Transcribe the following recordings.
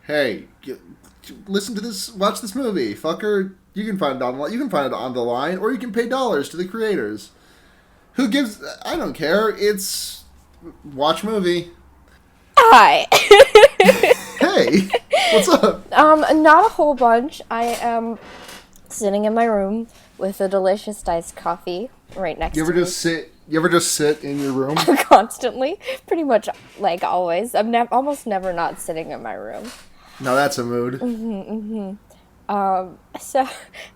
hey, listen to this, watch this movie, fucker. You can find it online. You can find it on the line, or you can pay dollars to the creators. Who gives? I don't care. It's watch movie. Hi. Hey, what's up? Not a whole bunch. I am sitting in my room with a delicious iced coffee right next to me. You ever just sit in your room? Constantly, pretty much like always. I'm almost never not sitting in my room. No, that's a mood. So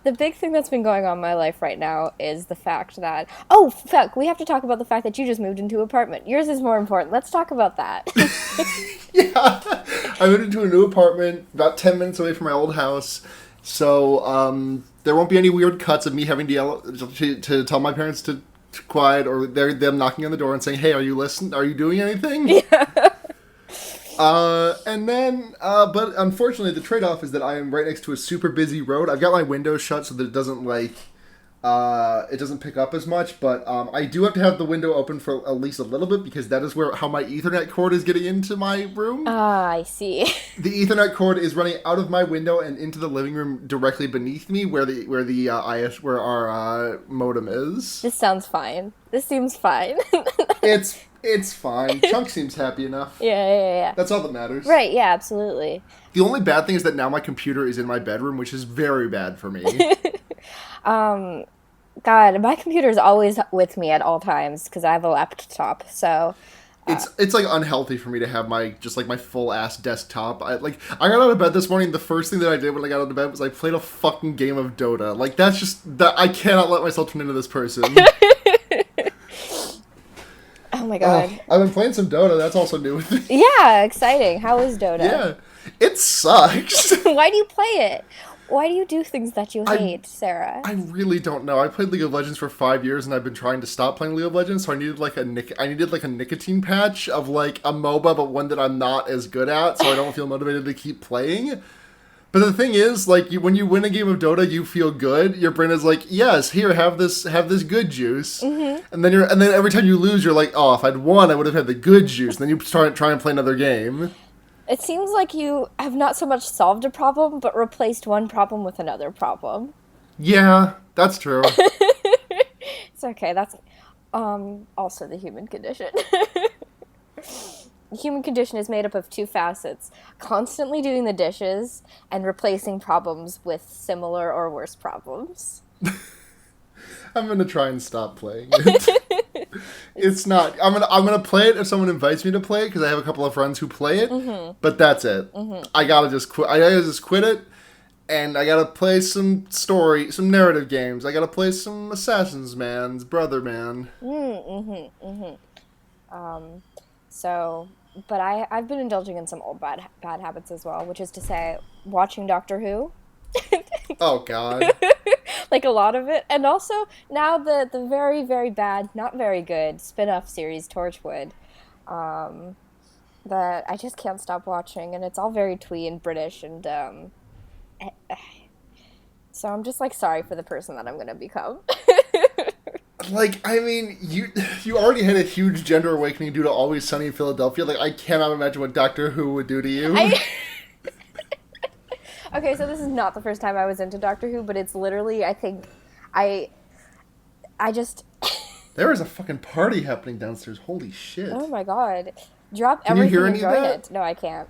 the big thing that's been going on in my life right now is the fact that, oh, fuck, we have to talk about the fact that you just moved into an apartment. Yours is more important. Let's talk about that. Yeah, I moved into a new apartment about 10 minutes away from my old house, so there won't be any weird cuts of me having to yell to tell my parents to quiet, or them knocking on the door and saying, "Hey, are you listening? Are you doing anything?" Yeah. But unfortunately, the trade-off is that I am right next to a super busy road. I've got my windows shut so that it doesn't pick up as much, but I do have to have the window open for at least a little bit because that is how my Ethernet cord is getting into my room. I see. The Ethernet cord is running out of my window and into the living room directly beneath me, where our modem is. This sounds fine. This seems fine. It's fine. Chunk seems happy enough. Yeah. That's all that matters. Right, yeah, absolutely. The only bad thing is that now my computer is in my bedroom, which is very bad for me. God, my computer is always with me at all times because I have a laptop, so... It's like unhealthy for me to have my full ass desktop. I got out of bed this morning. The first thing that I did when I got out of bed was I played a fucking game of Dota. Like, that's just that I cannot let myself turn into this person. Oh my god. I've been playing some Dota. That's also new with me. Yeah, exciting. How is Dota? Yeah, it sucks. Why do you play it? Why do you do things that you hate, Sarah? I really don't know. I played League of Legends for 5 years, and I've been trying to stop playing League of Legends. So I needed a nicotine patch of like a MOBA, but one that I'm not as good at, so I don't feel motivated to keep playing. But the thing is, like, when you win a game of Dota, you feel good. Your brain is like, yes, here, have this good juice. Mm-hmm. And then every time you lose, you're like, oh, if I'd won, I would have had the good juice. And then you start trying to play another game. It seems like you have not so much solved a problem, but replaced one problem with another problem. Yeah, that's true. It's okay. That's also the human condition. The human condition is made up of two facets: constantly doing the dishes and replacing problems with similar or worse problems. I'm gonna try and stop playing it. It's not. I'm gonna play it if someone invites me to play it because I have a couple of friends who play it. Mm-hmm. But that's it. Mm-hmm. I gotta just quit it, and I gotta play some narrative games. I gotta play some Assassin's Brother Man. But I've been indulging in some old bad habits as well, which is to say, watching Doctor Who. Oh, God. Like a lot of it. And also, now the very, very bad, not very good, spin-off series, Torchwood, that I just can't stop watching, and it's all very twee and British, and so I'm just, like, sorry for the person that I'm going to become. Like, I mean, you already had a huge gender awakening due to Always Sunny in Philadelphia. Like, I cannot imagine what Doctor Who would do to you. Okay, so this is not the first time I was into Doctor Who, but it's literally, I think, I just... There is a fucking party happening downstairs. Holy shit. Oh my god. Drop Can everything you hear and any join of that? it. No, I can't.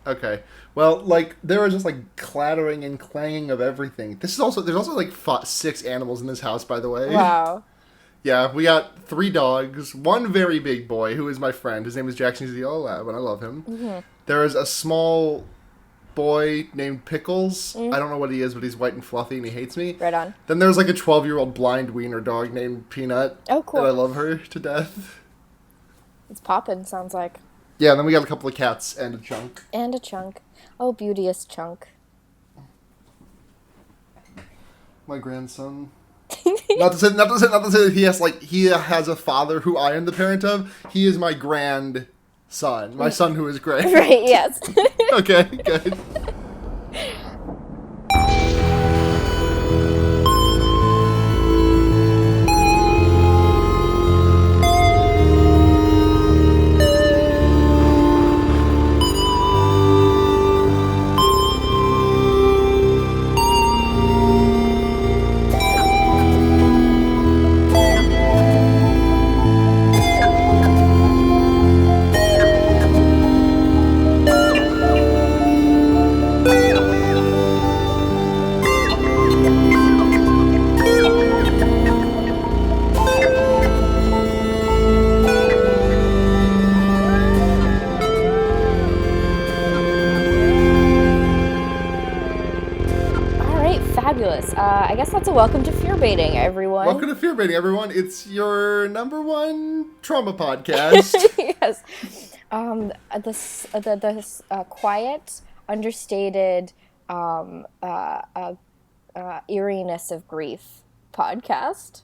Okay. Well, like, there was just, like, clattering and clanging of everything. There's also, like, 6 animals in this house, by the way. Wow. Yeah, we got 3 dogs, one very big boy, who is my friend. His name is Jackson. He's the yellow lab, and I love him. Mm-hmm. There is a small boy named Pickles. I don't know what he is, but he's white and fluffy, and he hates me. Right on. Then there's, like, a 12-year-old blind wiener dog named Peanut. Oh, cool. And I love her to death. It's poppin', sounds like. Yeah, and then we got a couple of cats and a chunk. And a chunk. Oh, beauteous chunk. My grandson. Not to say that he has a father who I am the parent of. He is my grandson. My son who is great. Right, yes. Okay, good. Fabulous. I guess that's a welcome to fear baiting, everyone. Welcome to Fear Baiting, everyone. It's your number one trauma podcast. Yes. This quiet, understated, eeriness of grief podcast.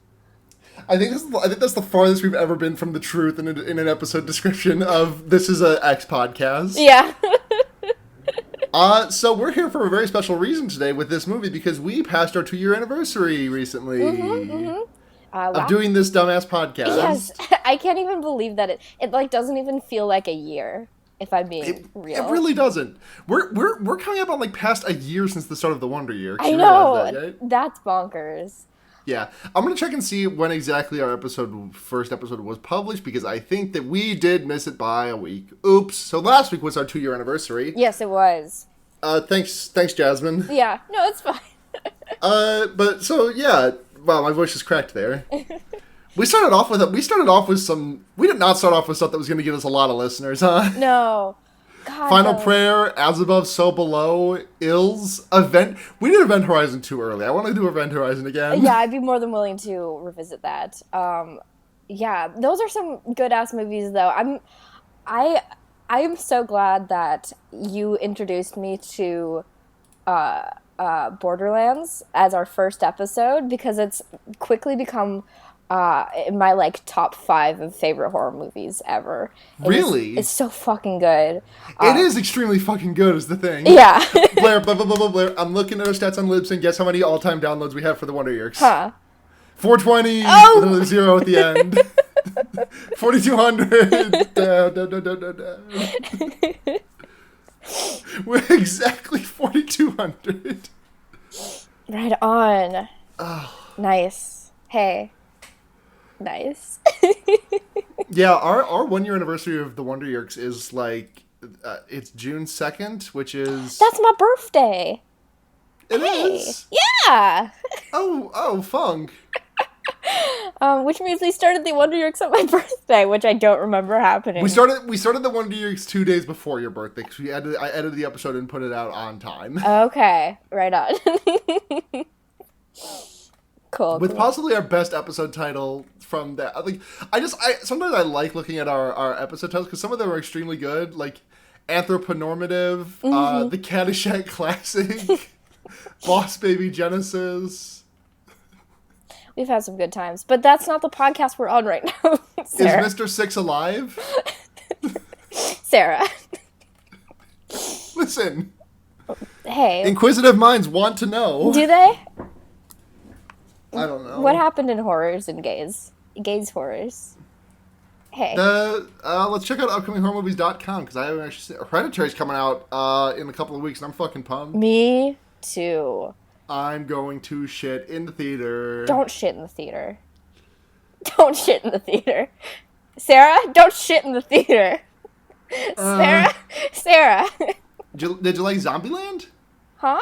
I think that's the farthest we've ever been from the truth in an episode description of this is a X podcast. Yeah. So we're here for a very special reason today with this movie because we passed our 2-year anniversary recently of doing this dumbass podcast. Yes, I can't even believe that it like doesn't even feel like a year. If I'm being real, it really doesn't. We're coming up on like past a year since the start of the Wonder Year. I know that, right? That's bonkers. Yeah, I'm gonna check and see when exactly our first episode was published because I think that we did miss it by a week. Oops. So last week was our 2-year anniversary. Yes, it was. Thanks, Jasmine. Yeah, no, it's fine. But so yeah, wow, my voice is cracked there. We started off with some. We did not start off with stuff that was gonna give us a lot of listeners, huh? No. God, Final Prayer, As Above, So Below, Ills, Event. We did Event Horizon too early. I want to do Event Horizon again. Yeah, I'd be more than willing to revisit that. Yeah, those are some good ass movies though. I am so glad that you introduced me to Borderlands as our first episode because it's quickly become in my like top 5 of favorite horror movies ever. Really? It's so fucking good. It is extremely fucking good is the thing. Yeah. Blair, blah, blah, blah, blah, Blair. I'm looking at our stats on Libsyn. Guess how many all-time downloads we have for the Wonder Years? Huh. 420 with another 0 at the end. 4,200. Down. We're exactly 4,200. Right on. Oh. Nice. Hey. Nice. Yeah, our 1-year anniversary of the Wonder Years is like it's June 2nd, which is That's my birthday. It is. Yeah. Oh, funk. Which means we started the Wonder Years on my birthday, which I don't remember happening. We started the Wonder Years 2 days before your birthday because I edited the episode and put it out on time. Okay, right on. Cool. With possibly our best episode title from that. Like, sometimes I like looking at our episode titles because some of them are extremely good, like Anthroponormative, The Caddyshack Classic, Boss Baby Genesis. We've had some good times, but that's not the podcast we're on right now. Sarah. Is Mr. Six alive? Sarah. Listen. Hey. Inquisitive minds want to know. Do they? I don't know. What happened in horrors and gays? Gays horrors. Hey. Let's check out upcominghorrormovies.com because I haven't actually seen Hereditary's coming out in a couple of weeks and I'm fucking pumped. Me too. I'm going to shit in the theater. Don't shit in the theater. Don't shit in the theater. Sarah, don't shit in the theater. Sarah. Did you like Zombieland? Huh?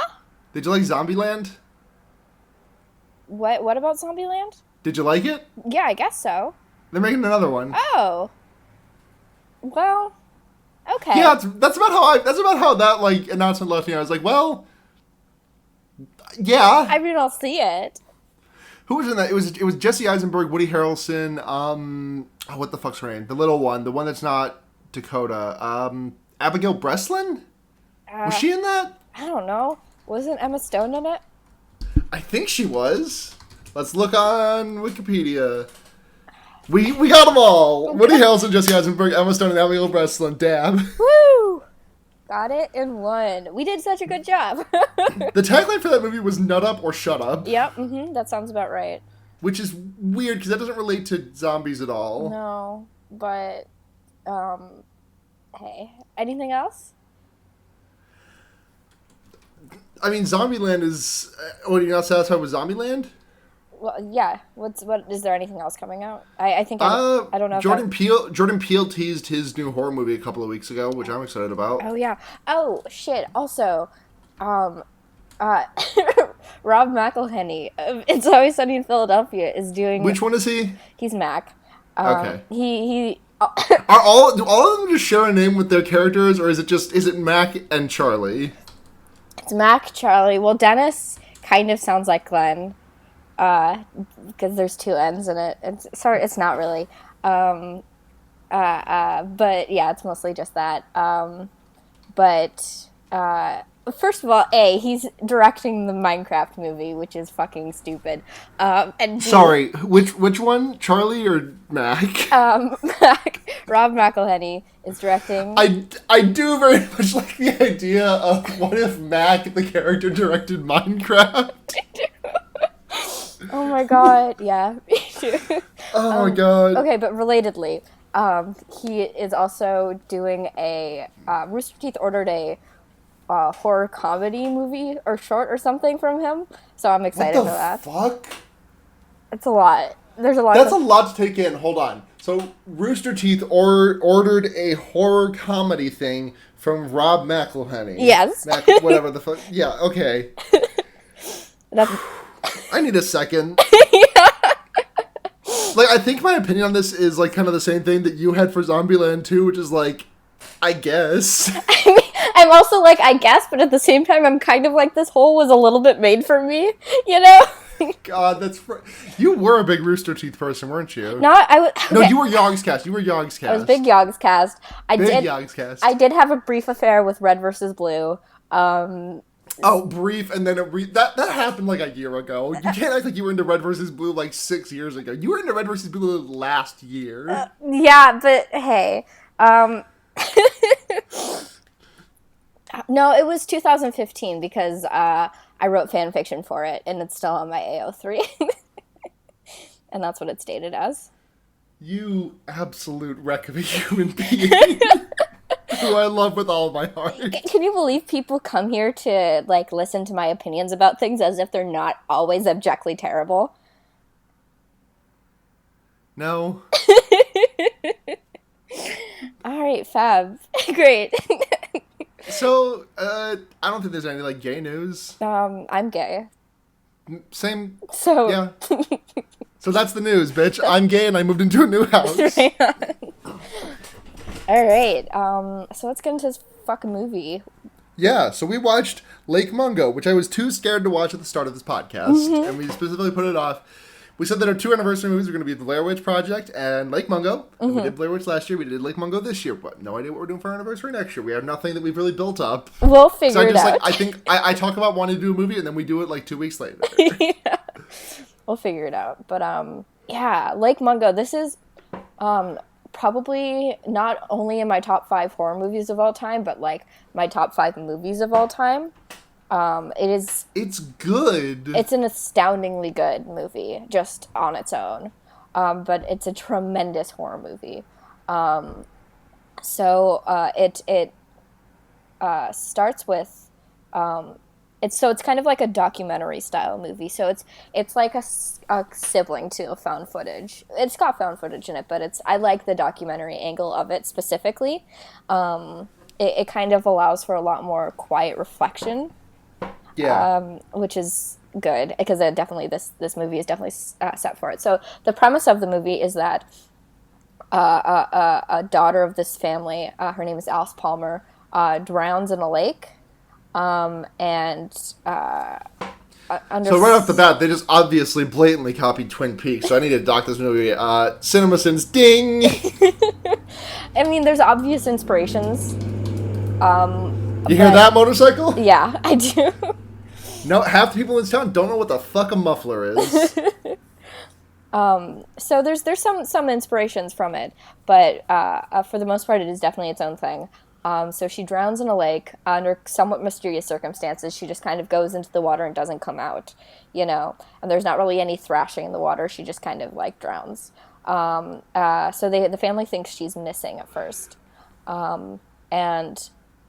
Did you like Zombieland? What about Zombieland? Did you like it? Yeah, I guess so. They're making another one. Oh. Well, okay. Yeah, that's about how that like announcement left me. I was like, well, yeah. I mean, I'll see it. Who was in that? It was Jesse Eisenberg, Woody Harrelson. What the fuck's her name? The little one, the one that's not Dakota. Abigail Breslin. Was she in that? I don't know. Wasn't Emma Stone in it? I think she was. Let's look on Wikipedia. We got them all. Woody Harrelson, Jesse Eisenberg, Emma Stone, and Abigail Breslin. Dab. Woo! Got it in one. We did such a good job. The tagline for that movie was "Nut Up or Shut Up." Yep. That sounds about right. Which is weird because that doesn't relate to zombies at all. No, but hey, anything else? I mean, Zombieland is. What, are you not satisfied with Zombieland? Well, yeah. What is there anything else coming out? I think I don't know. Jordan Peele teased his new horror movie a couple of weeks ago, which I'm excited about. Oh yeah. Oh shit. Also, Rob McElhenney, It's Always Sunny in Philadelphia, is doing. Which one is he? He's Mac. Okay. He. Do all of them just share a name with their characters, or is it Mac and Charlie? It's Mac, Charlie. Well, Dennis kind of sounds like Glenn, because there's two N's in it. It's not really. But yeah, it's mostly just that. But first of all, he's directing the Minecraft movie, which is fucking stupid. And Sorry, which one? Charlie or Mac? Rob McElhenney is directing. I do very much like the idea of what if Mac, the character, directed Minecraft? Oh my god, yeah, me too. Oh my god. Okay, but relatedly, he is also doing a Rooster Teeth ordered a horror comedy movie or short or something from him, so I'm excited for that. What the fuck? It's a lot. There's a lot. That's a lot to take in. Hold on. So Rooster Teeth ordered a horror comedy thing from Rob McElhenney. Yes. Whatever the fuck. Yeah. Okay. I need a second. Yeah. Like, I think my opinion on this is like kind of the same thing that you had for Zombieland 2, which is like, I guess. I mean, I'm also like, I guess, but at the same time, I'm kind of like, this hole was a little bit made for me, you know? God, you were a big Rooster Teeth person, weren't you? No, okay. No, you were Yogscast. I was big Yogscast. Yogscast. I did have a brief affair with Red versus Blue. Brief, and then that happened like a year ago. You can't act like you were into Red versus Blue like 6 years ago. You were into Red versus Blue last year. Yeah, but hey. No, it was 2015 because I wrote fan fiction for it, and it's still on my AO3. And that's what it's dated as. You absolute wreck of a human being. Who I love with all of my heart. Can you believe people come here to like listen to my opinions about things as if they're not always abjectly terrible? No. All right, fab. Great. So, I don't think there's any like gay news. I'm gay. Same. So yeah. So that's the news, bitch. I'm gay and I moved into a new house. All right. So let's get into this fucking movie. Yeah. So we watched Lake Mungo, which I was too scared to watch at the start of this podcast, and we specifically put it off. We said that our 2 anniversary movies were going to be The Blair Witch Project and Lake Mungo. And we did Blair Witch last year. We did Lake Mungo this year, but no idea what we're doing for our anniversary next year. We have nothing that we've really built up. We'll figure it out. I think I talk about wanting to do a movie, and then we do it like 2 weeks later. Yeah. We'll figure it out. But yeah, Lake Mungo. This is probably not only in my top 5 horror movies of all time, but like my top 5 movies of all time. It's good. It's an astoundingly good movie, just on its own. But it's a tremendous horror movie. It starts with it's kind of like a documentary style movie. So it's like a sibling to found footage. It's got found footage in it, but I like the documentary angle of it specifically. It kind of allows for a lot more quiet reflection. Yeah. Which is good because this movie is definitely set for it. So the premise of the movie is that a daughter of this family, her name is Alice Palmer, drowns in a lake, so right off the bat, they just obviously blatantly copied Twin Peaks. So I need to dock this movie. CinemaSins, ding. I mean, there's obvious inspirations. You hear that, motorcycle? Yeah, I do. No, half the people in this town don't know what the fuck a muffler is. So there's some inspirations from it, but for the most part, it is definitely its own thing. So she drowns in a lake under somewhat mysterious circumstances. She just kind of goes into the water and doesn't come out, and there's not really any thrashing in the water. She just kind of like drowns. So the family thinks she's missing at first, and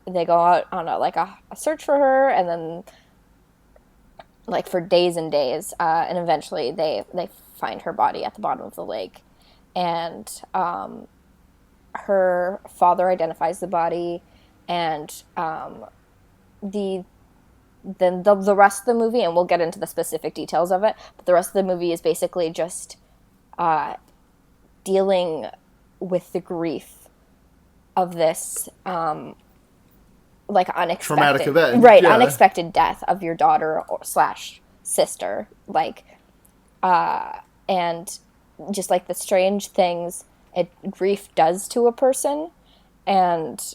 they go out on a search for her, and then like for days and days, and eventually they find her body at the bottom of the lake, and her father identifies the body, and the rest of the movie, and we'll get into the specific details of it, but the rest of the movie is basically just dealing with the grief of this like unexpected traumatic event, right? Yeah. Unexpected death of your daughter / sister, like, and just like the strange things grief does to a person, and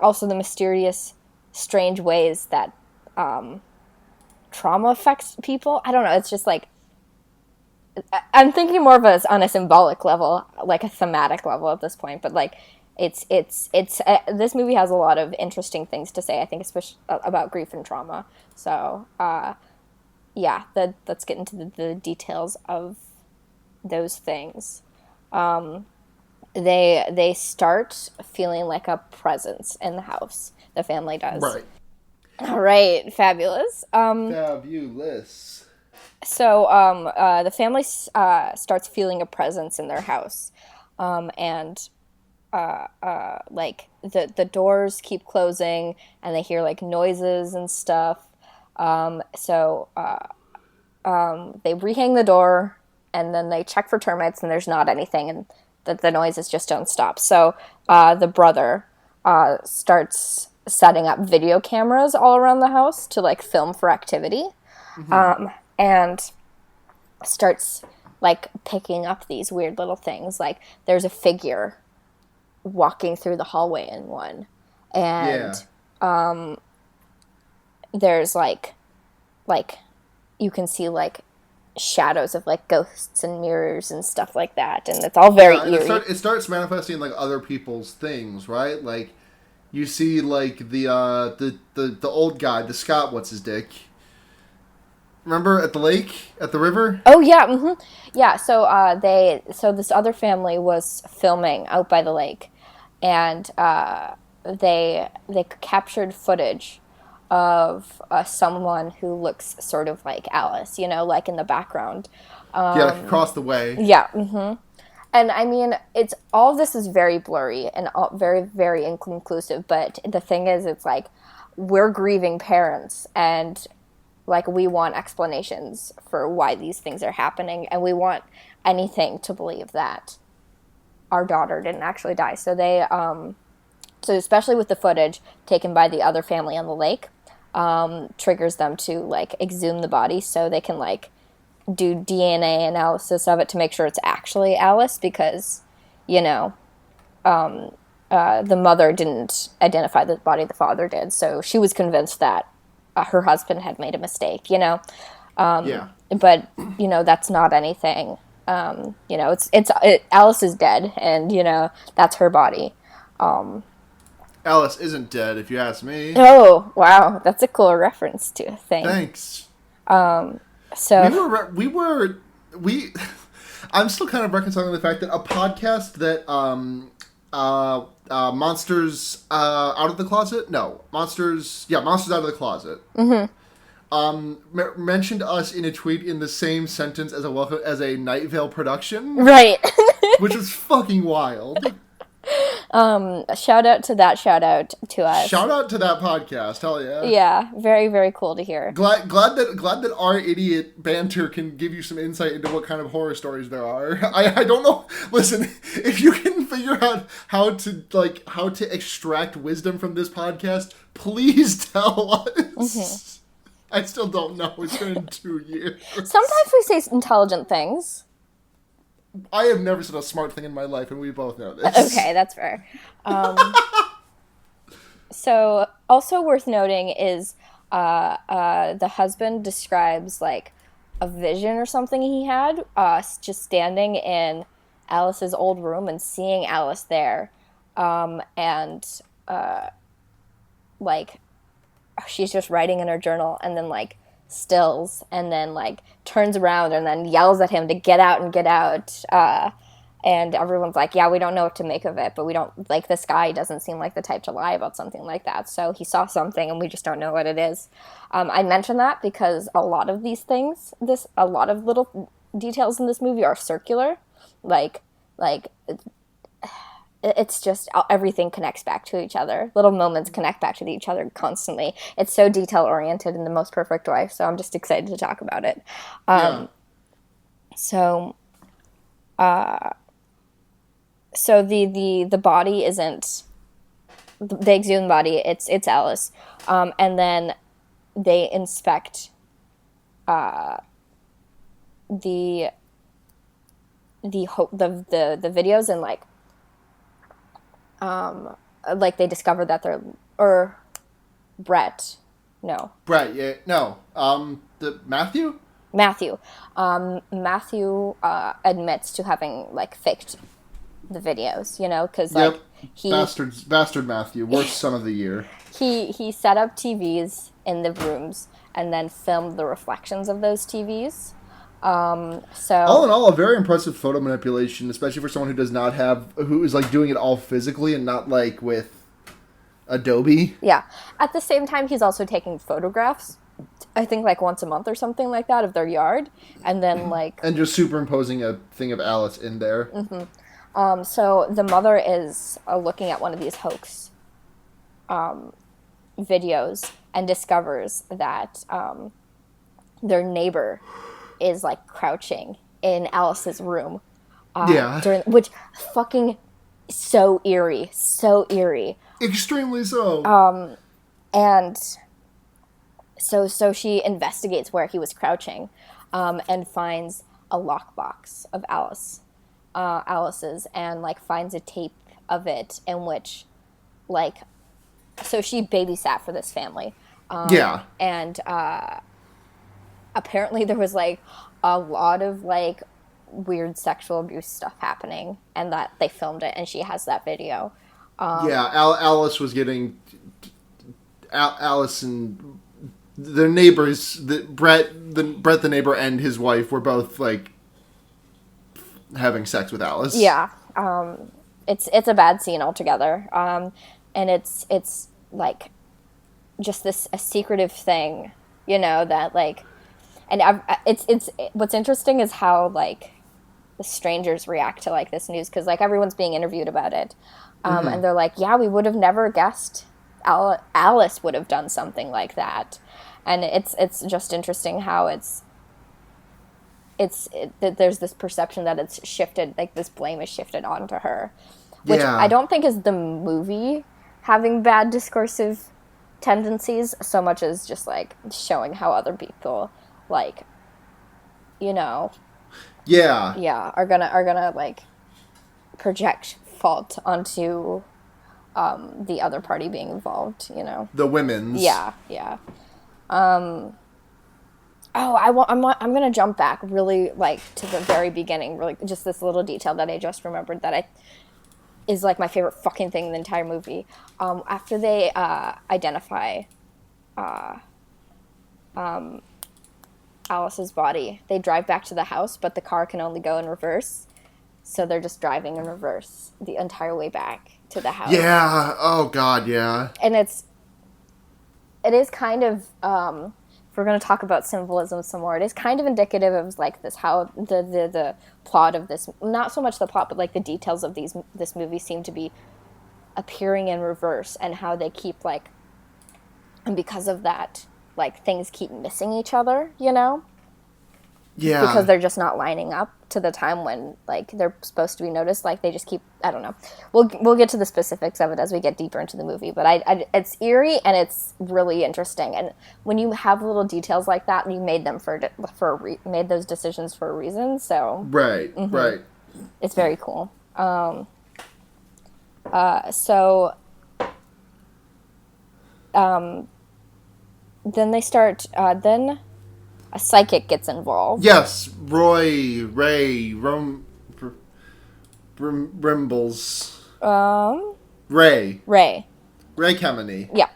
also the mysterious, strange ways that trauma affects people. I don't know. It's just like, I'm thinking more of on a symbolic level, like a thematic level at this point. But like, it's this movie has a lot of interesting things to say, I think, especially about grief and trauma. So yeah, let's get into the details of those things. They start feeling like a presence in the house. The family does. Right. All right, fabulous. Fabulous. So the family starts feeling a presence in their house, and like the doors keep closing, and they hear like noises and stuff. So they rehang the door, and then they check for termites, and there's not anything, and the noises just don't stop. So the brother starts setting up video cameras all around the house to like film for activity. And starts like picking up these weird little things. Like there's a figure walking through the hallway in one, and there's like you can see like shadows of like ghosts and mirrors and stuff like that, and it's all very eerie. It starts manifesting like other people's things, right? Like you see like the old guy, the Scott, what's his dick? Remember at the lake, at the river? Oh yeah, yeah. So this other family was filming out by the lake, and they captured footage of someone who looks sort of like Alice, like in the background. Like across the way. Yeah. And I mean, it's all of this is very blurry and very, very inconclusive. But the thing is, it's like we're grieving parents, and like we want explanations for why these things are happening, and we want anything to believe that our daughter didn't actually die. So they, so especially with the footage taken by the other family on the lake, triggers them to like exhume the body so they can like do DNA analysis of it to make sure it's actually Alice, because the mother didn't identify the body, the father did, so she was convinced that her husband had made a mistake, But, that's not anything. Alice is dead, and, that's her body. Alice isn't dead, if you ask me. Oh, wow. That's a cool reference to a thing. Thanks. So... I'm still kind of reconciling the fact that a podcast that, Monsters Out of the Closet? No. Monsters Out of the Closet. Mentioned us in a tweet in the same sentence as a Night Vale production. Right. Which is fucking wild. Shout out to that shout out to us. Shout out to that podcast. Hell yeah. Yeah. Very, very cool to hear. Glad that our idiot banter can give you some insight into what kind of horror stories there are. I don't know. Listen, if you can figure out how to extract wisdom from this podcast, please tell us. I still don't know. It's been 2 years. Sometimes we say intelligent things. I have never said a smart thing in my life, and we both know this. Okay, that's fair. So, also worth noting is the husband describes, like, a vision or something he had, just standing in Alice's old room and seeing Alice there. Like, she's just writing in her journal, and then, like, stills, and then like turns around and then yells at him to get out, and everyone's like, yeah, we don't know what to make of it, but we don't, like, this guy doesn't seem like the type to lie about something like that, so he saw something and we just don't know what it is. I mention that because a lot of these things, a lot of little details in this movie are circular, like it's just everything connects back to each other. Little moments connect back to each other constantly. It's so detail-oriented in the most perfect way, so I'm just excited to talk about it. So the body isn't... They exhume the body, it's Alice. And then they inspect the the videos and like they discover that they're or Brett, no, Yeah, no. The Matthew. Matthew. Matthew admits to having like faked the videos, because like Yep. he Bastard Matthew, worst son of the year. he set up TVs in the rooms and then filmed the reflections of those TVs. So All in all, a very impressive photo manipulation, especially for someone who is like doing it all physically and not like with Adobe. yeah. At the same time, he's also taking photographs. I think like once a month or something like that of their yard, and then like And just superimposing a thing of Alice in there. so the mother is looking at one of these hoax videos and discovers that their neighbor is like crouching in Alice's room. Yeah. Which fucking so eerie. Extremely so. And so she investigates where he was crouching, and finds a lockbox of Alice's, and like finds a tape of it in which, like, so she babysat for this family. Yeah. And apparently there was like a lot of like weird sexual abuse stuff happening, and that they filmed it, and she has that video. Yeah, Alice was getting... Alice and their neighbors, Brett the neighbor and his wife were both like having sex with Alice. Yeah, it's a bad scene altogether, and it's like just a secretive thing, that like, and it's what's interesting is how like the strangers react to like this news, because like everyone's being interviewed about it, and they're like, yeah, we would have never guessed Alice would have done something like that. And it's just interesting how there's this perception that it's shifted, like this blame is shifted onto her, which I don't think is the movie having bad discursive tendencies so much as just like showing how other people like, are gonna like project fault onto the other party being involved, The women's. Yeah. I'm gonna jump back really like to the very beginning, really just this little detail that I just remembered that is like my favorite fucking thing in the entire movie. After they identify Alice's body, they drive back to the house, but the car can only go in reverse, so they're just driving in reverse the entire way back to the house. Yeah. Oh God. Yeah. And it is kind of, if we're going to talk about symbolism some more, it is kind of indicative of like this, how the plot of this, not so much the plot, but like the details of this movie seem to be appearing in reverse, and how they keep like, and because of that, like things keep missing each other, Yeah. Because they're just not lining up to the time when like they're supposed to be noticed. Like they just keep, I don't know. We'll get to the specifics of it as we get deeper into the movie. But it's eerie and it's really interesting. And when you have little details like that, you made them made those decisions for a reason. So right. it's very cool. Then they start. Then a psychic gets involved. Yes, Rimbles. Ray Kemeny. Yeah.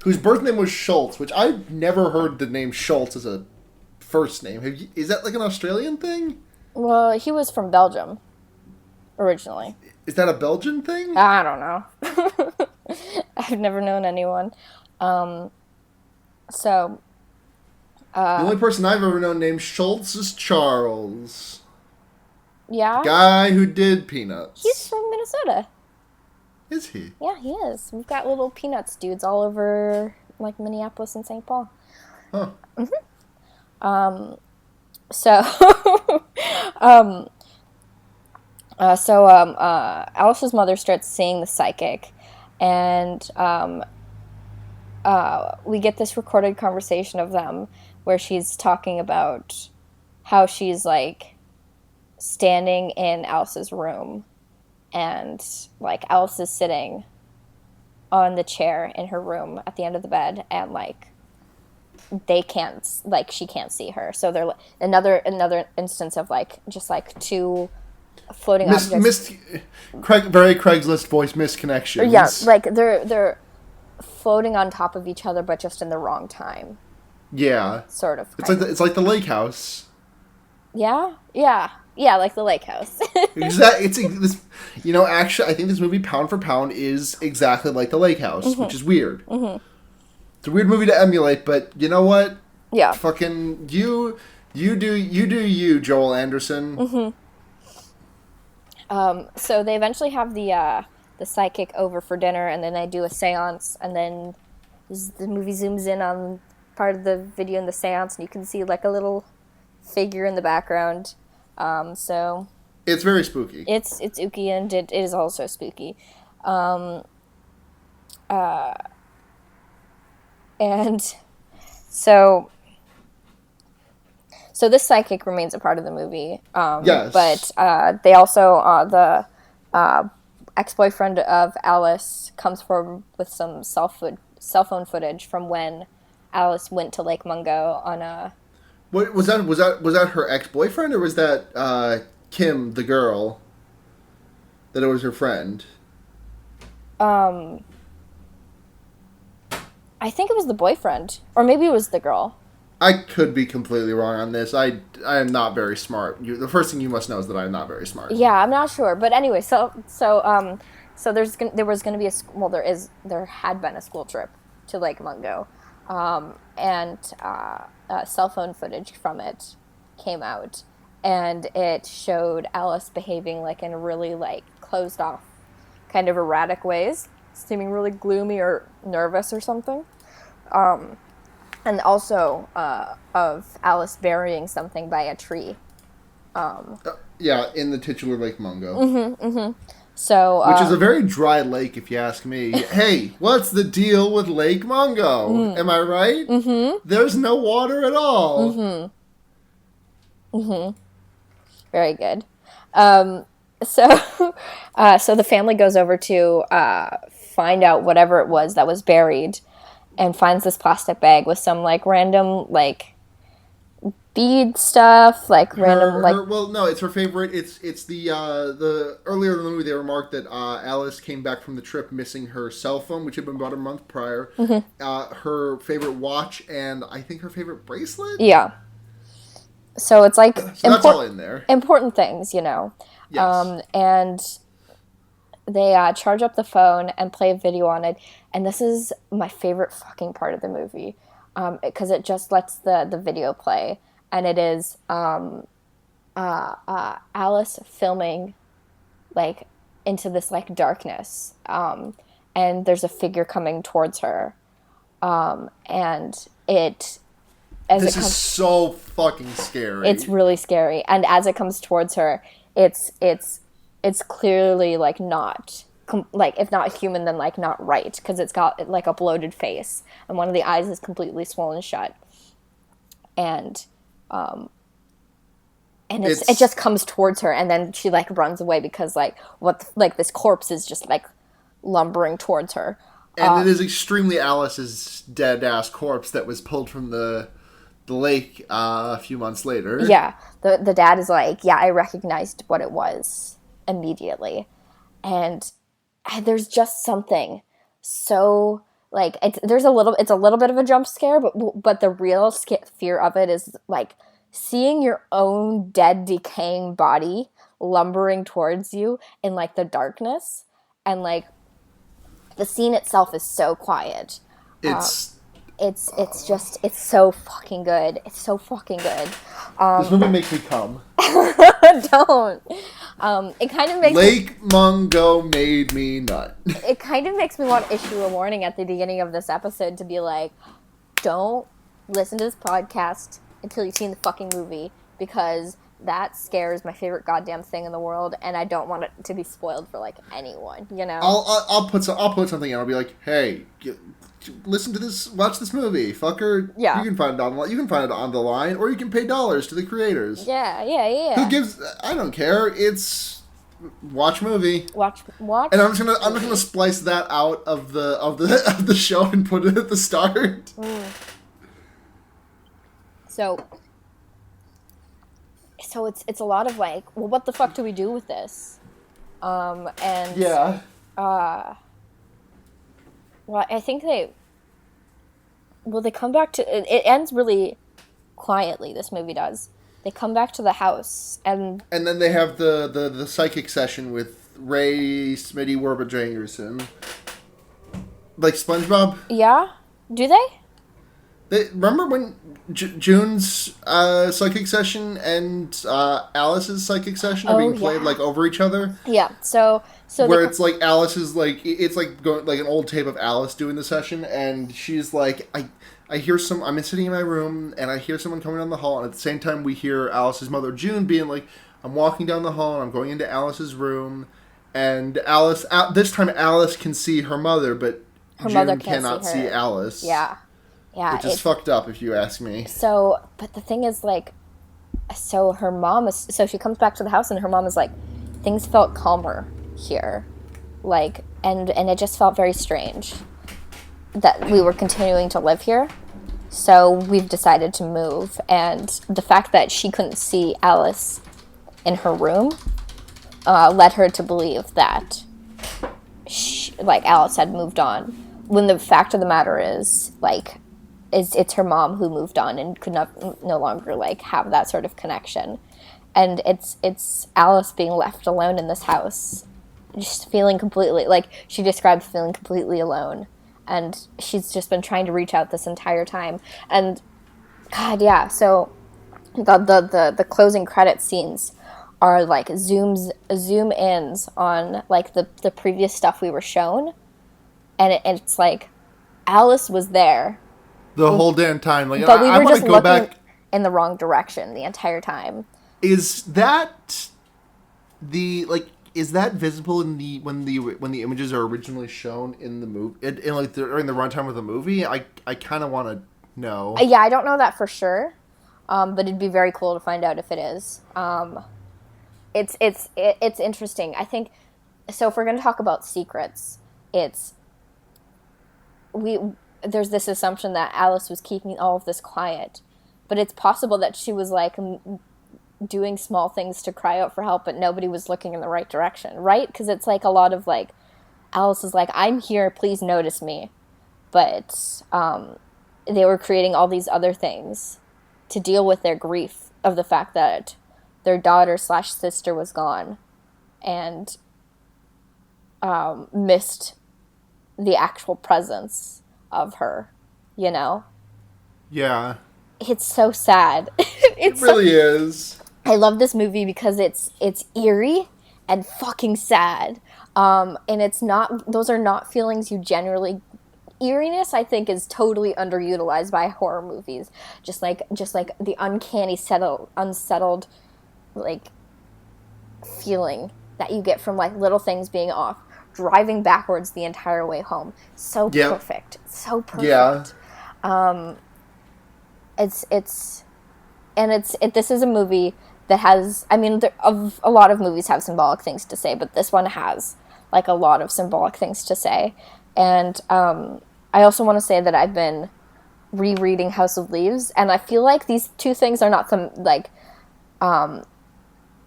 Whose birth name was Schultz, which I've never heard the name Schultz as a first name. Is that like an Australian thing? Well, he was from Belgium originally. Is that a Belgian thing? I don't know. I've never known anyone. The only person I've ever known named Schultz is Charles. Yeah? Guy who did Peanuts. He's from Minnesota. Is he? Yeah, he is. We've got little Peanuts dudes all over, like, Minneapolis and St. Paul. Huh. Alice's mother starts seeing the psychic, and we get this recorded conversation of them where she's talking about how she's like standing in Alice's room, and like Alice is sitting on the chair in her room at the end of the bed, and like they can't, like she can't see her, so they're another instance of like just like two floating objects. Very Craigslist voice misconnections. Yeah, like they're floating on top of each other, but just in the wrong time. Yeah, sort of. It's like the lake house. Yeah, like the lake house. Exactly. Actually, I think this movie, pound for pound, is exactly like the lake house, which is weird. It's a weird movie to emulate, but you know what? Yeah. Fucking you do, Joel Anderson. So they eventually have the psychic over for dinner, and then they do a seance, and then the movie zooms in on part of the video in the seance, and you can see like a little figure in the background. So it's very spooky. It's ooky, and it is also spooky. And so this psychic remains a part of the movie. Yes. But they also, the ex-boyfriend of Alice comes forward with some cell phone footage from when Alice went to Lake Mungo on a... What was that? Was that her ex-boyfriend, or was that Kim, the girl? That it was her friend? I think it was the boyfriend, or maybe it was the girl. I could be completely wrong on this. I am not very smart. The first thing you must know is that I am not very smart. Yeah, I'm not sure, but anyway, so there was going to be there had been a school trip to Lake Mungo, and cell phone footage from it came out, and it showed Alice behaving like in really like closed off, kind of erratic ways, seeming really gloomy or nervous or something. And also of Alice burying something by a tree. Yeah, in the titular Lake Mungo. So, which is a very dry lake, if you ask me. Hey, what's the deal with Lake Mungo? Am I right? There's no water at all. Very good. So the family goes over to find out whatever it was that was buried, and finds this plastic bag with some like random like bead stuff, like it's her favorite. It's the earlier in the movie they remarked that Alice came back from the trip missing her cell phone, which had been about a month prior. Her favorite watch, and I think her favorite bracelet. Yeah. So it's like that's all in there. Important things, you know. Yes. And they charge up the phone and play a video on it. And this is my favorite fucking part of the movie, because it just lets the video play. And it is Alice filming, like, into this, like, darkness. And there's a figure coming towards her. And it... This is so fucking scary. It's really scary. And as it comes towards her, it's clearly, like, not... like, if not human, then, like, not right. Because it's got, like, a bloated face. And one of the eyes is completely swollen shut. And it just comes towards her. And then she, like, runs away because, like, this corpse is just, like, lumbering towards her. And it is extremely Alice's dead-ass corpse that was pulled from the lake a few months later. Yeah. The dad is like, yeah, I recognized what it was immediately. And there's just something so, like, it's a little bit of a jump scare, but the real fear of it is, like, seeing your own dead, decaying body lumbering towards you in, like, the darkness. And, like, the scene itself is so quiet. It's so fucking good. It's so fucking good. This movie makes me come. Don't. It kind of makes Lake Mungo made me nut. It kind of makes me want to issue a warning at the beginning of this episode to be like, don't listen to this podcast until you've seen the fucking movie, because that scare is my favorite goddamn thing in the world, and I don't want it to be spoiled for like anyone. You know. I'll put something in. I'll be like, hey, listen to this. Watch this movie, fucker. Yeah. You can find it online. You can find it on the line, or you can pay dollars to the creators. Yeah. Who gives? I don't care. It's watch movie. Watch. And I'm just gonna splice that out of the show and put it at the start. So it's a lot of like, well, what the fuck do we do with this? And yeah. Well, I think they come back to it ends really quietly. This movie does. They come back to the house and then they have the psychic session with Ray Smitty Werber-Jangerson, like SpongeBob. Yeah, do they? Remember when June's psychic session and Alice's psychic session are being played like over each other? Yeah. So where it's like Alice's like it's like going like an old tape of Alice doing the session, and she's like I hear I'm sitting in my room and I hear someone coming down the hall, and at the same time we hear Alice's mother June being like, I'm walking down the hall and I'm going into Alice's room, and this time Alice can see her mother, but June cannot see Alice. Yeah. Yeah, which is fucked up if you ask me. So, but the thing is, like, so she comes back to the house and her mom is like, things felt calmer here, like, and it just felt very strange that we were continuing to live here. So we've decided to move, and the fact that she couldn't see Alice in her room led her to believe that Alice had moved on. When the fact of the matter is, like, it's her mom who moved on and could no longer like have that sort of connection, and it's Alice being left alone in this house, just feeling completely, like she described, feeling completely alone, and she's just been trying to reach out this entire time. And God, yeah. So the closing credit scenes are like zoom ins on like the previous stuff we were shown, and it's like Alice was there the whole damn time. Like, but we were just looking in the wrong direction the entire time. Is that is that visible in when the images are originally shown in the movie, in like during the runtime of the movie? I kind of want to know. Yeah, I don't know that for sure, but it'd be very cool to find out if it is. It's interesting. I think so. If we're going to talk about secrets, there's this assumption that Alice was keeping all of this quiet, but it's possible that she was like doing small things to cry out for help, but nobody was looking in the right direction, right? Because it's like a lot of like Alice is like, I'm here, please notice me, but they were creating all these other things to deal with their grief of the fact that their daughter/sister was gone, and missed the actual presence of her, you know? Yeah. It's so sad. It really is. I love this movie because it's eerie and fucking sad. And it's not, those are not feelings you generally, eeriness I think is totally underutilized by horror movies. Just like the uncanny unsettled like feeling that you get from like little things being off. Driving backwards the entire way home. So perfect. So perfect. Yeah. This is a movie that has, I mean, a lot of movies have symbolic things to say, but this one has like a lot of symbolic things to say. And I also want to say that I've been rereading House of Leaves, and I feel like these two things are not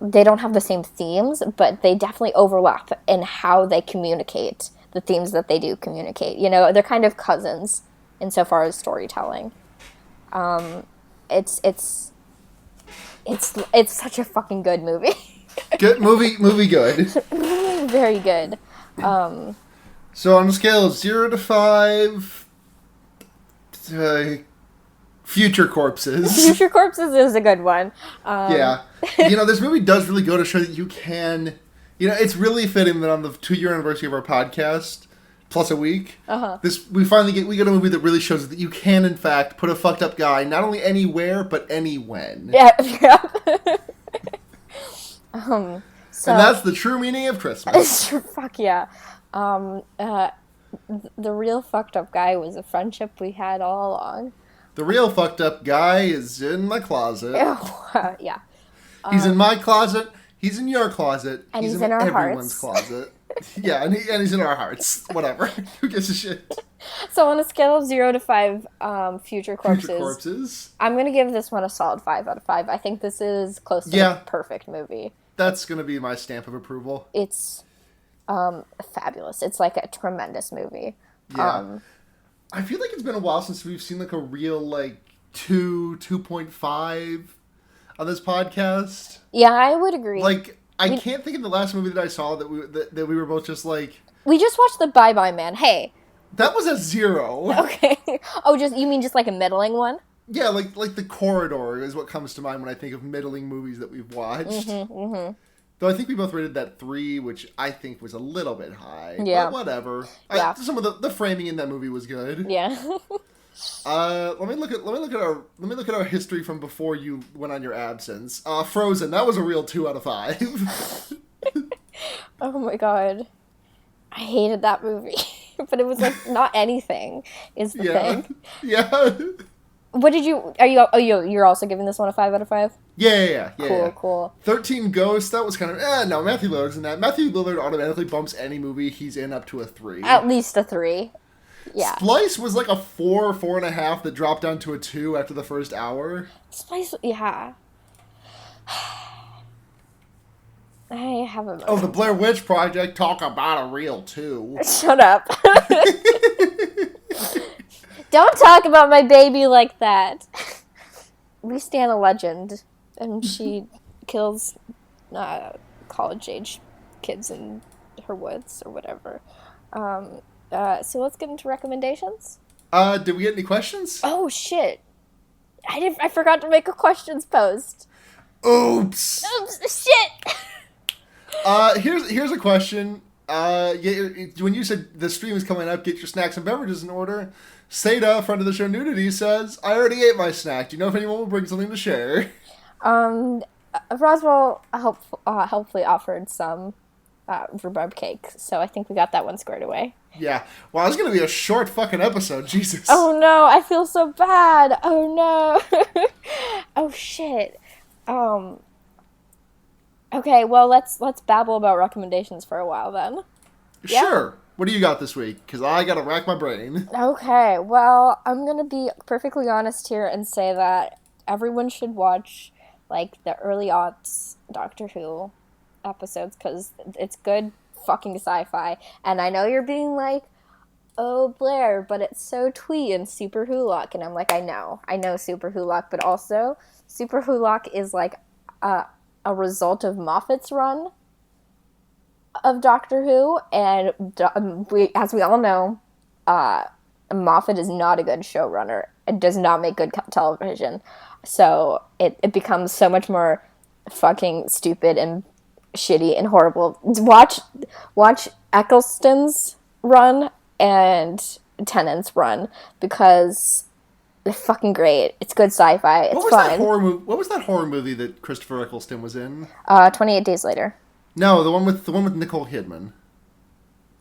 they don't have the same themes, but they definitely overlap in how they communicate the themes that they do communicate. You know, they're kind of cousins insofar as storytelling. It's such a fucking good movie. Good movie good. Very good. So on a scale of 0 to 5, future corpses. Future corpses is a good one. Yeah. You know, this movie does really go to show that you can... You know, it's really fitting that on the 2-year anniversary of our podcast, plus a week, we get a movie that really shows that you can, in fact, put a fucked up guy not only anywhere, but any when. Yeah. So And that's the true meaning of Christmas. fuck yeah. The real fucked up guy was a friendship we had all along. The real fucked up guy is in my closet. Yeah. He's in my closet. He's in your closet. And he's in in our everyone's hearts. closet. Yeah, and he's in our hearts. Whatever. Who gives a shit? So on a scale of 0 to 5, future corpses, I'm going to give this one a solid 5 out of 5. I think this is close to a perfect movie. That's going to be my stamp of approval. It's fabulous. It's like a tremendous movie. Yeah. I feel like it's been a while since we've seen like a real like 2.5 on this podcast. Yeah, I would agree. Like, I can't think of the last movie that I saw that we were both just like... We just watched The Bye Bye Man. Hey. That was a 0. Okay. Oh, you mean just like a middling one? Yeah, like The Corridor is what comes to mind when I think of middling movies that we've watched. Though I think we both rated that 3, which I think was a little bit high. Yeah. But whatever. Yeah. Some of the framing in that movie was good. Yeah. Let me look at our history from before you went on your absence. Frozen, that was a real 2 out of 5. Oh my god. I hated that movie. But it was like not anything is the thing. Yeah. What did you're also giving this one a 5 out of 5? Yeah. Cool. 13 Ghosts, that was kind of, no, Matthew Lillard's in that. Matthew Lillard automatically bumps any movie he's in up to a 3. At least a 3. Yeah. Splice was like a 4.5 that dropped down to a 2 after the first hour. Splice, yeah. I have a... Oh, the Blair Witch Project, talk about a real 2. Shut up. Don't talk about my baby like that. We stand a legend, and she kills college-age kids in her woods or whatever. So let's get into recommendations. Did we get any questions? Oh shit! I forgot to make a questions post. Oops! Shit! Here's a question. When you said the stream is coming up, get your snacks and beverages in order. Seda, friend of the show Nudity, says, I already ate my snack. Do you know if anyone will bring something to share? Roswell helpfully offered some rhubarb cake, so I think we got that one squared away. Yeah. Wow, it's going to be a short fucking episode. Jesus. Oh no, I feel so bad. Oh no. Oh shit. Okay, well, let's babble about recommendations for a while then. Sure. Yeah. What do you got this week? Because I got to rack my brain. Okay, well, I'm going to be perfectly honest here and say that everyone should watch, like, the early aughts Doctor Who episodes, because it's good fucking sci-fi. And I know you're being like, oh, Blair, but it's so twee and Super Wholock. And I'm like, I know Super Wholock, but also Super Wholock is, like, a result of Moffat's run of Doctor Who, and as we all know, Moffat is not a good showrunner. It does not make good television, so it becomes so much more fucking stupid and shitty and horrible. Watch Eccleston's run and Tennant's run, because they're fucking great. It's good sci-fi. It's fun. What was that horror movie that Christopher Eccleston was in? 28 Days Later. No, the one with Nicole Kidman.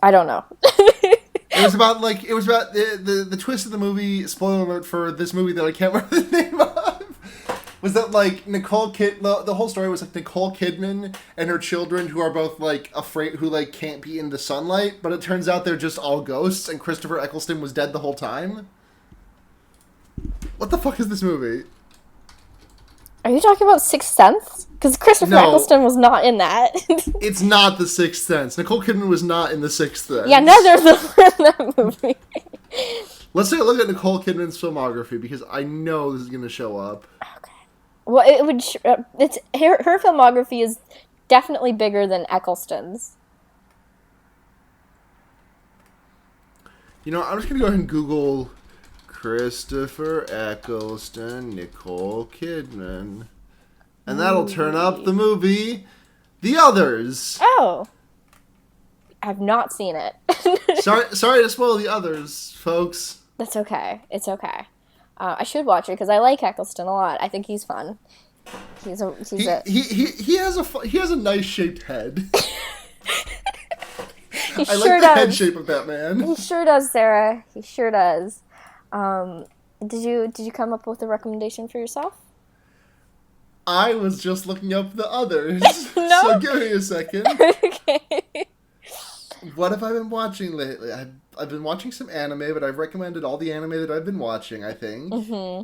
I don't know. It was about the twist of the movie. Spoiler alert for this movie that I can't remember the name of. Was that like the whole story was like Nicole Kidman and her children, who are both like afraid, who like can't be in the sunlight, but it turns out they're just all ghosts, and Christopher Eccleston was dead the whole time. What the fuck is this movie? Are you talking about Sixth Sense? Because Christopher Eccleston was not in that. It's not The Sixth Sense. Nicole Kidman was not in The Sixth Sense. Yeah, neither of them were in that movie. Let's take a look at Nicole Kidman's filmography, because I know this is going to show up. Okay. Well, it would. It's her filmography is definitely bigger than Eccleston's. You know, I'm just going to go ahead and Google Christopher Eccleston, Nicole Kidman. And that'll turn up the movie The Others. Oh. I've not seen it. Sorry to spoil The Others, folks. That's okay. It's okay. I should watch it because I like Eccleston a lot. I think he's fun. He's a He has a nice shaped head. he I sure like the head does. shape of that man. He sure does, Sarah. He sure does. Did you come up with a recommendation for yourself? I was just looking up the others. No? So give me a second. Okay. What have I been watching lately? I've been watching some anime, but I've recommended all the anime that I've been watching, I think. Mm-hmm.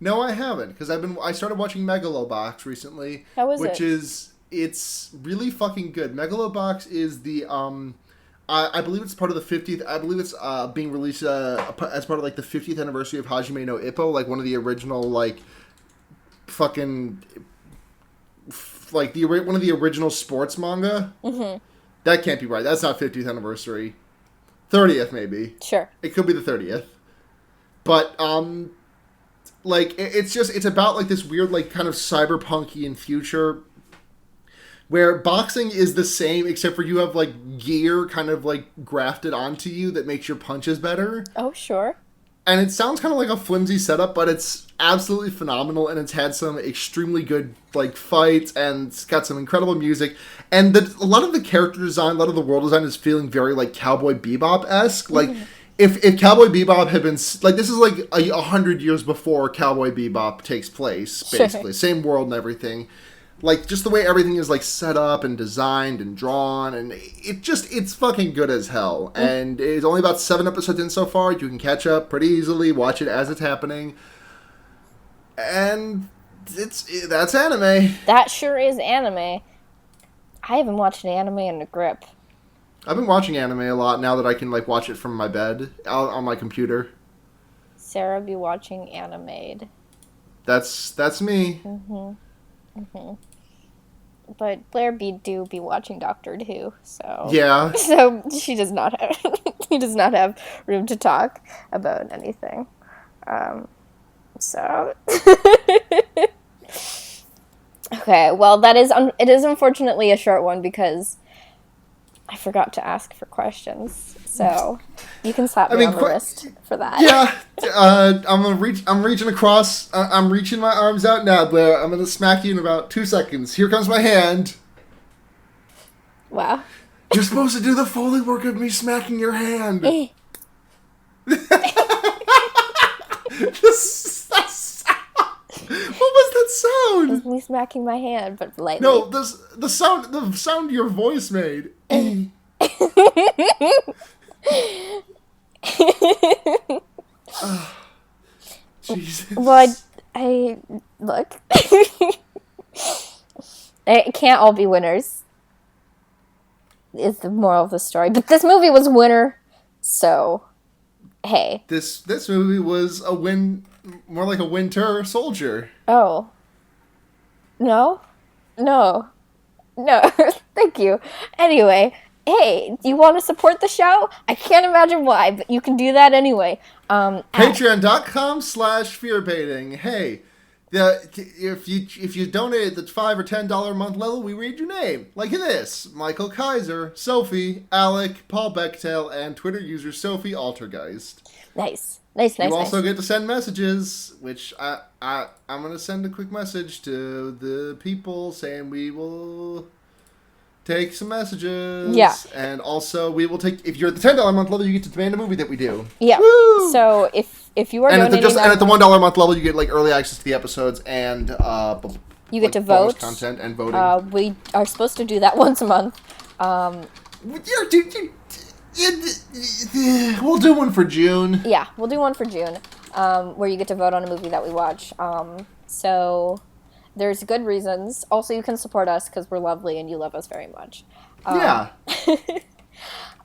No, I haven't, because I started watching Megalobox recently. How was it? It's really fucking good. Megalobox is the I believe it's part of the 50th. I believe it's being released as part of like the 50th anniversary of Hajime no Ippo, like one of the original like fucking like one of the original sports manga. Mm-hmm. That can't be right. That's not 50th anniversary. 30th maybe. Sure. It could be the 30th. But like it's about like this weird like kind of cyberpunky future where boxing is the same except for you have like gear kind of like grafted onto you that makes your punches better. Oh, sure. And it sounds kind of like a flimsy setup, but it's absolutely phenomenal, and it's had some extremely good like fights, and it's got some incredible music, and a lot of the character design, a lot of the world design is feeling very like Cowboy Bebop-esque. Like if Cowboy Bebop had been like, this is like 100 years before Cowboy Bebop takes place, basically. Sure. Same world and everything. Like, just the way everything is, like, set up and designed and drawn, and it's fucking good as hell. And it's only about 7 episodes in so far. You can catch up pretty easily, watch it as it's happening. And that's anime. That sure is anime. I haven't watched an anime in a grip. I've been watching anime a lot now that I can, like, watch it from my bed on my computer. Sarah be watching animated. That's me. Mm-hmm. Mm-hmm. But Blair do be watching Doctor Who, so yeah. So he does not have room to talk about anything. So okay, well it is unfortunately a short one because I forgot to ask for questions. So you can slap me on the wrist for that. Yeah, I'm reaching across. I'm reaching my arms out now, Blair. I'm gonna smack you in about 2 seconds. Here comes my hand. Wow. You're supposed to do the Foley work of me smacking your hand. What was that sound? It was me smacking my hand, but lightly. No, the sound your voice made. Jesus. Well, I look. It can't all be winners. Is the moral of the story. But this movie was a winner, so hey. This movie was a win, more like a winter soldier. Oh. No. Thank you. Anyway, hey, do you want to support the show? I can't imagine why, but you can do that anyway. Patreon.com/fearbaiting. Hey, if you donate at the $5 or $10 a month level, we read your name. Like this: Michael Kaiser, Sophie, Alec, Paul Bechtel, and Twitter user Sophie Altergeist. Nice. You also get to send messages, which I'm going to send a quick message to the people saying we will take some messages. Yeah. And also, we will take, if you're at the $10 a month level, you get to demand a movie that we do. Yeah. Woo! So if you are and donating at the $1 a month level, you get like early access to the episodes and you get to vote. Content and voting. We are supposed to do that once a month. We'll do one for June. Yeah, we'll do one for June, where you get to vote on a movie that we watch. So there's good reasons. Also, you can support us because we're lovely and you love us very much. Yeah.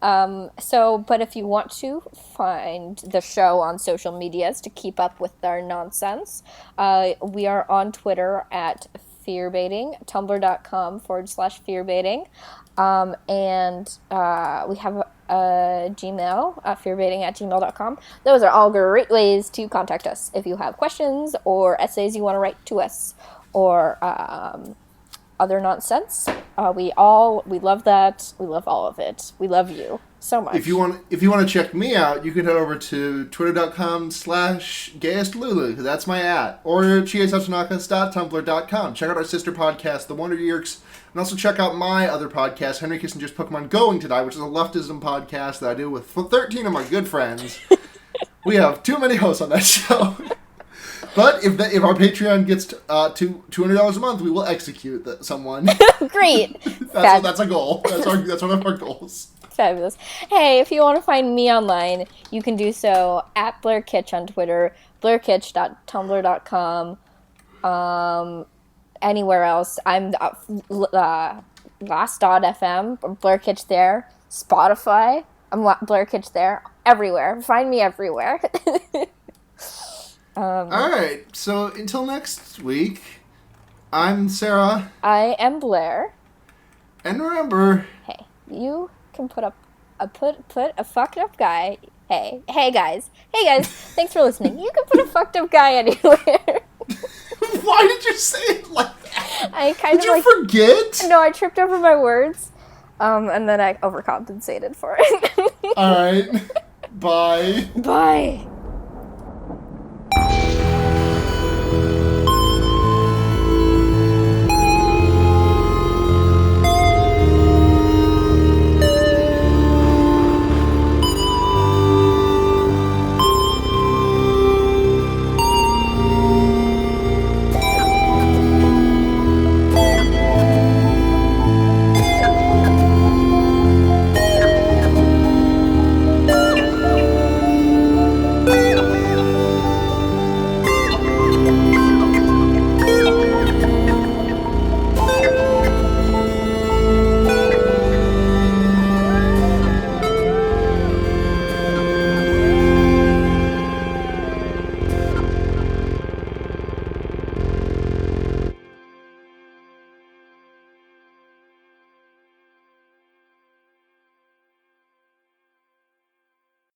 But if you want to find the show on social medias to keep up with our nonsense, we are on Twitter at fearbaiting, tumblr.com/fearbaiting, and we have a Gmail, fearbaiting@gmail.com. Those are all great ways to contact us if you have questions or essays you want to write to us, or other nonsense. We love that. We love all of it. We love you so much. If you want to check me out, you can head over to twitter.com/gayestlulu. That's my @. Or chiesautonakas.tumblr.com. Check out our sister podcast, The Wonder Years. And also check out my other podcast, Henry Kissinger's Pokemon Going to Die, which is a leftism podcast that I do with 13 of my good friends. We have too many hosts on that show. But if our Patreon gets to $200 a month, we will execute someone. Great. That's a goal. That's one of our goals. Fabulous. Hey, if you want to find me online, you can do so at BlairKitch on Twitter, blairkitch.tumblr.com, anywhere else. I'm last.fm, BlairKitch there, Spotify, I'm BlairKitch there, everywhere. Find me everywhere. All right, so until next week, I'm Sarah. I am Blair. And remember... Hey, you can put a fucked up guy... Hey guys, thanks for listening. You can put a fucked up guy anywhere. Why did you say it like that? Did you forget? No, I tripped over my words, and then I overcompensated for it. All right, bye. Bye.